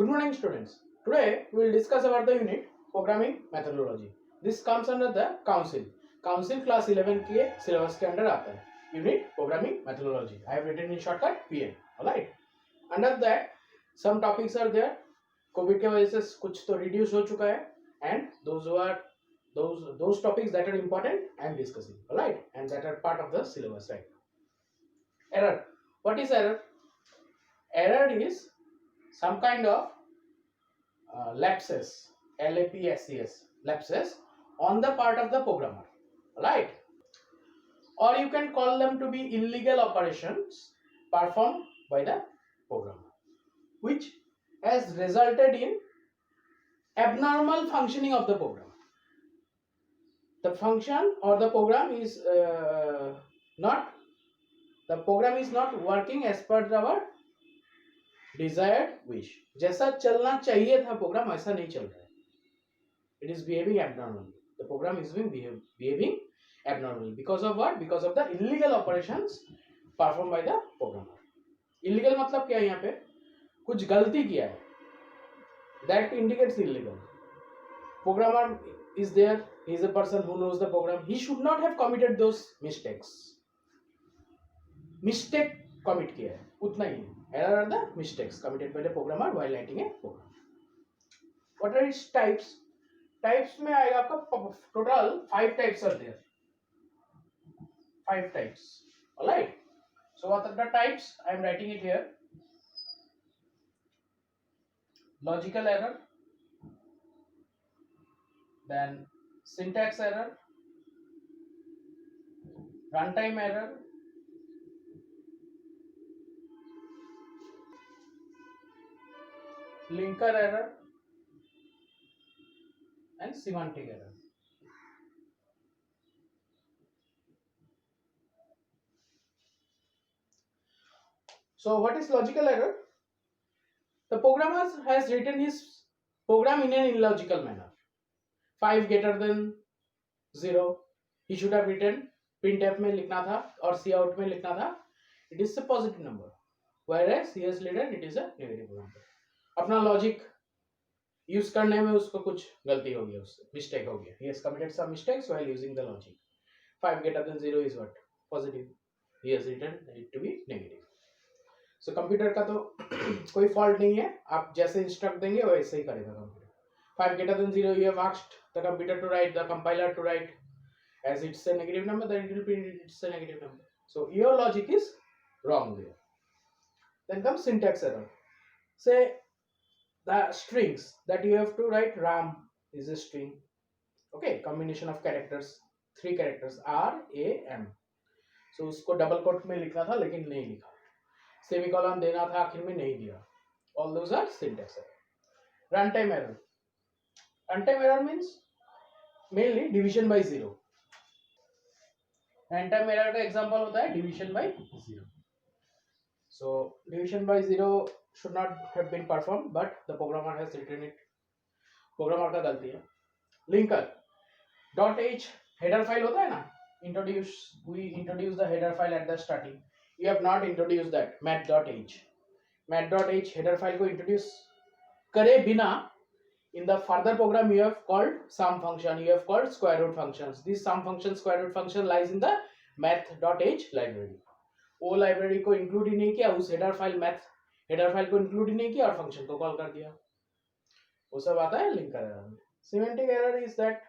Good morning, students. Today we will discuss about the unit programming methodology. This comes under the council. Council class 11 के syllabus के अंदर आता है. Unit programming methodology. I have written in shortcut PM. Alright. Under that some topics are there. Covid के वजह से कुछ तो reduce हो चुका है and those topics that are important I am discussing. Alright, and that are part of the syllabus. Right. Error. What is error? Error is some kind of lapses, lapses, lapses on the part of the programmer, right? Or you can call them to be illegal operations performed by the programmer, which has resulted in abnormal functioning of the program. The function or the program is not working as per our desired wish. जैसा चलना चाहिए था programme वैसा नहीं चल रहा है. It is behaving abnormally. The program is behaving abnormally because of what? Because of the illegal operations performed by the programmer. Illegal मतलब क्या है? यहाँ पे कुछ गलती किया है. That indicates illegal. Programmer is there. He is a person who knows the program. He should not have committed those mistakes. Mistake commit किया है उतना ही. Error are the mistakes committed by the programmer while writing a program. What are its types? Types में आएगा आपका total 5 types are there. 5 types. Alright. So what are the types? I am writing it here. Logical error, then syntax error, runtime error, linker error, and semantic error. So what is logical error? The programmer has written his program in an illogical manner. 5 greater than 0. He should have written printf में लिखना था और cout में लिखना था. It is a positive number, whereas he has written it is a negative number. अपना logic use करने में उसको कुछ गलती हो गई, उससे मिस्टेक हो गया. He has committed some mistakes while using the logic. 5 greater than 0 is what? Positive. He has written it to be negative. So computer का तो कोई फॉल्ट नहीं है. आप जैसे इंस्ट्रक्ट देंगे वैसे ही करेगा computer. 5 greater than 0 you have asked the computer to write, the compiler to write, as it's a negative number, then it will print it's a negative number. So your logic is wrong there. Then comes syntax error. Say the strings that you have to write. Ram is a string, okay, combination of characters, 3 characters R A M. So उसको double coat में लिखना था लेकिन नहीं लिखा. Semicolon देना था आखिर में नहीं दिया. All those are syntax error. Runtime error. Runtime error means mainly division by 0. Runtime error का एग्जांपल होता है division by 0. So division by 0 should not have been performed, but the programmer has written it. Programmer का गलती है. Linker. .h header file होता है ना. We introduce the header file at the starting. You have not introduced that math.h. Math.h header file को introduce करे बिना in the further program you have called sum function, you have called square root functions. This sum function, square root function lies in the math.h library. वो library को include ही नहीं किया, उस header file math header file को include ही नहीं किया और function को कॉल कर दिया. वो सब आता है लिंकर एरर में. Semantic error is that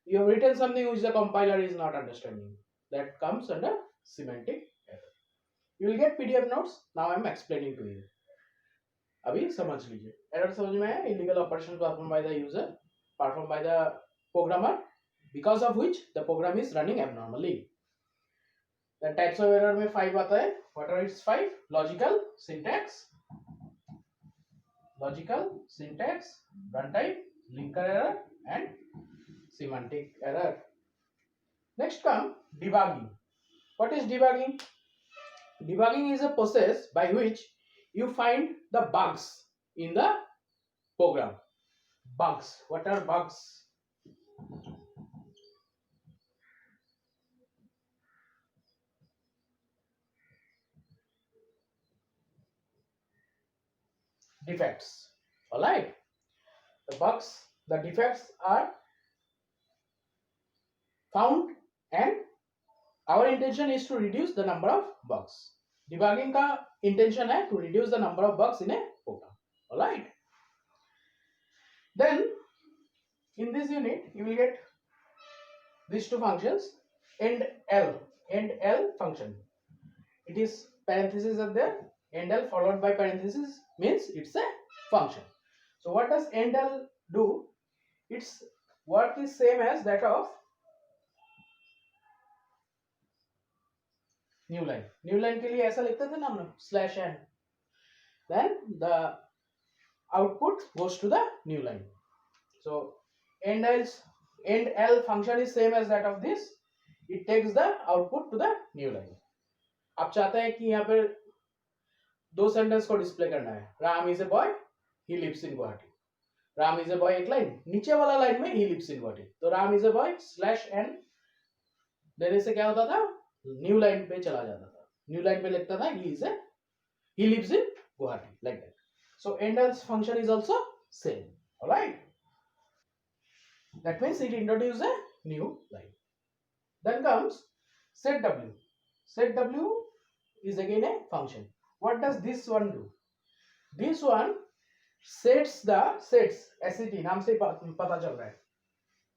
you have written something which the compiler is not understanding. That comes under semantic error. You will get PDF notes. Now I am explaining to you. अभी समझ लीजिए. Error समझ में आया? Illegal operation performed by the user, performed by the programmer, because of which the program is running abnormally. The types of error में 5 आता है. What are its 5? Logical, syntax, runtime, linker error, and semantic error. Next come debugging. What is debugging? Debugging is a process by which you find the bugs in the program. Bugs. What are bugs? Defects. Alright, the bugs, the defects are found and our intention is to reduce the number of bugs. Debugging का intention है to reduce the number of bugs in a program. Alright, then in this unit you will get these two functions, end L function. It is parentheses are there, end L followed by parentheses means it's a function. So what does end L do? Its work is same as that of new line के लिए ऐसा लिखते थे ना हम लोग slash N, then the output goes to the new line. So end L function is same as that of this, it takes the output to the new line. आप चाहते हैं कि यहाँ पे दो सेंटेंस को डिस्प्ले करना है, Ram is a boy he lives in Guwahati. Ram is a boy एक लाइन, नीचे वाला लाइन में ही लिव्स इन गुवाहाटी, तो Ram is a boy slash N देने से क्या होता था, न्यू लाइन पे चला जाता था, न्यू लाइन पे लिखता था he lives in Guwahati, like that. So end else function is also same. All right, that means it introduces a new line. Then comes set w. Set w is again a function. What does this one do? This one sets set, नाम से पता चल रहा है,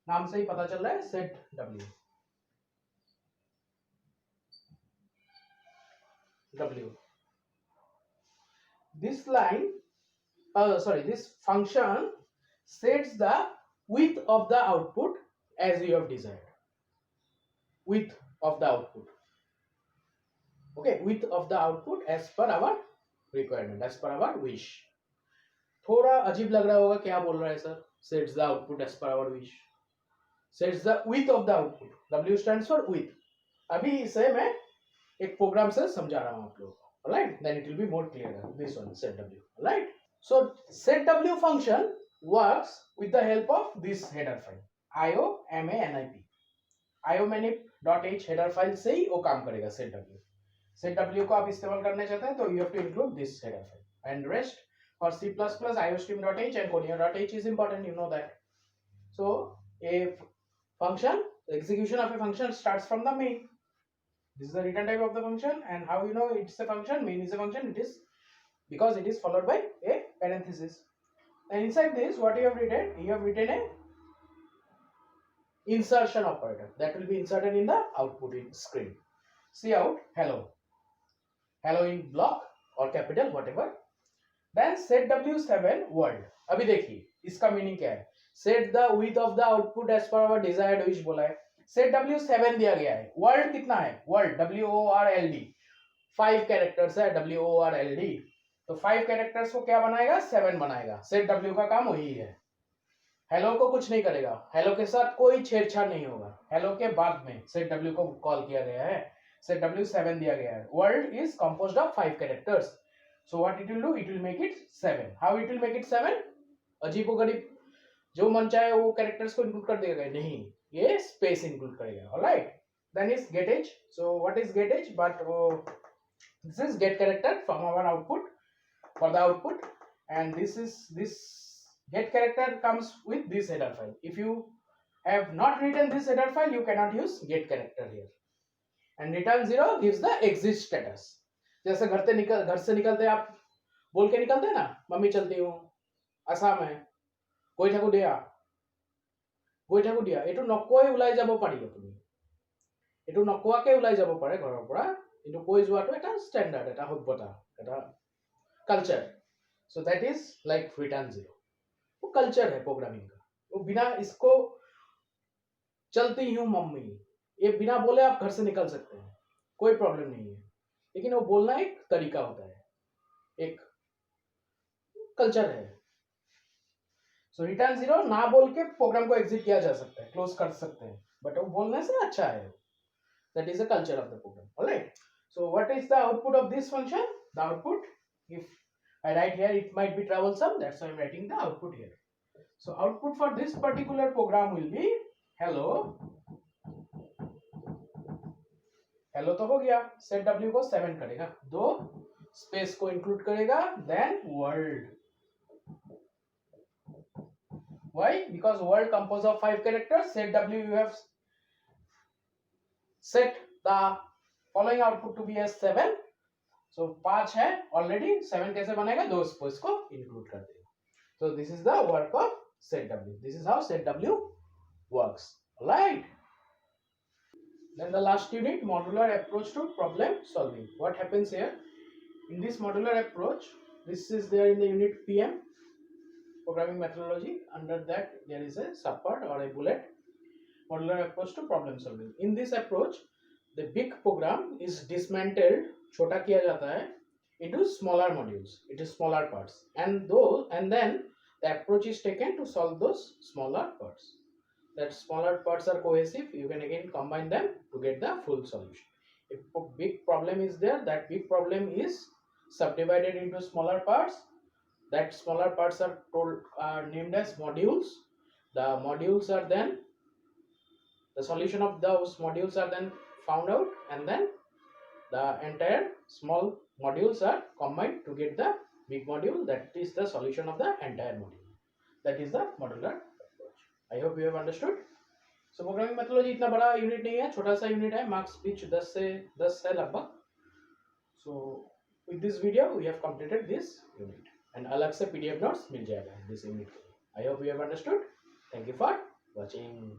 नाम से ही पता चल रहा है, set w. This this function sets the width of the output as you have desired. Width of the output. Okay, width of the output as per our requirement, as per our wish. थोड़ा अजीब लग रहा होगा, क्या बोल रहा है sir? Sets the output as per our wish. Sets the width of the output. W stands for width. अभी इसे मैं एक प्रोग्राम से समझा रहा हूँ आप लोगों को. Alright, then it will be more clear. This one, set w. Alright, so set w function works with the help of this header file, io_manip. io_manip.h header file से ही वो काम करेगा set w. set w को आप इस्तेमाल करना चाहते हैं तो you have to include this header file. And rest for C++, iostream.h and conio.h is important, you know that. So a function, the execution of a function starts from the main. This is the return type of the function, and how you know it's a function, main is a function, it is because it is followed by a parenthesis. And inside this, what you have written a insertion operator that will be inserted in the output in screen. Cout hello in block or capital whatever. Then set w7 world. अभी देखिए इसका meaning क्या है. Set the width of the output as per our desired wish बोला है. Set w7 दिया गया है. वर्ल्ड कितना है? वर्ल्ड WORLD 5 कैरेक्टर्स है. WORLD तो 5 कैरेक्टर्स को क्या बनाएगा? 7 बनाएगा. Set w का काम वही है. हेलो को कुछ नहीं करेगा, हेलो के साथ कोई छेड़छाड़ नहीं होगा. हेलो के बाद में set w को कॉल किया गया है. Set w7 दिया गया है. World is composed of 5 characters. So what it will do? It will make it 7. How it will make it 7? अजीबोगरीब जो मन चाहे वो कैरेक्टर्स को इंक्लूड कर देगा? नहीं, ये स्पेस इंक्लूड करेगा. Alright, then is get edge. So what is get edge? But this is get character from our output for the output, and this get character comes with this header file. If you have not written this header file, you cannot use get character here. And return 0 gives the exit status. जैसे घर से निकलते आप बोल के निकलते हैं ना, मम्मी चलती हूँ आसाम है गोइठाको দিয়া এইটো নকৈ ওলাই যাব পাৰি. আপুনি এইটো নকোৱাকে ওলাই যাব পাৰে ঘৰৰ পৰা, কিন্তু কৈ যোৱাটো এটা স্ট্যান্ডার্ড, এটা সভ্যতা, এটা culture. So that is like return 0. वो कल्चर है प्रोग्रामिंग का. वो बिना इसको चलती हूँ मम्मी, ये बिना बोले आप घर से निकल सकते हैं, कोई प्रॉब्लम नहीं है. लेकिन वो बोलना एक तरीका होता है, एक कल्चर है. सो रिटर्न 0 ना बोल के प्रोग्राम को एग्जिट किया जा सकता है, क्लोज कर सकते हैं, बट वो बोलने से अच्छा है. That is the culture of the program. Alright, so what is the output of this function? The output, if I write here, it might be troublesome, that's why I'm writing the output here. So output for this particular program will be hello. Hello तो हो गया. Set w को 7 करेगा, दो space को include करेगा, then world. Why? Because word composed of 5 characters. Set W, you have set the following output to be as 7. So 5 है already, 7 कैसे बनेगा? दो इसको include कर देगा. So this is the work of set W. This is how set W works. Alright. Then the last unit, modular approach to problem solving. What happens here? In this modular approach, this is there in the unit PM, programming methodology. Under that there is a subpart or a bullet, modular approach to problem solving. In this approach, the big program is dismantled, छोटा किया जाता है, into smaller modules, into smaller parts, and then the approach is taken to solve those smaller parts. That smaller parts are cohesive, you can again combine them to get the full solution. If a big problem is there, that big problem is subdivided into smaller parts. That smaller parts are named as modules. The modules are then, the solution of those modules are then found out, and then the entire small modules are combined to get the big module. That is the solution of the entire module. That is the modular approach. I hope you have understood. So programming methodology इतना बड़ा unit नहीं है, छोटा सा unit है, marks pitch 10 से 10 है लगभग. So with this video we have completed this unit, and अलग से PDF notes मिल जाएगा this unit. I hope you have understood. Thank you for watching.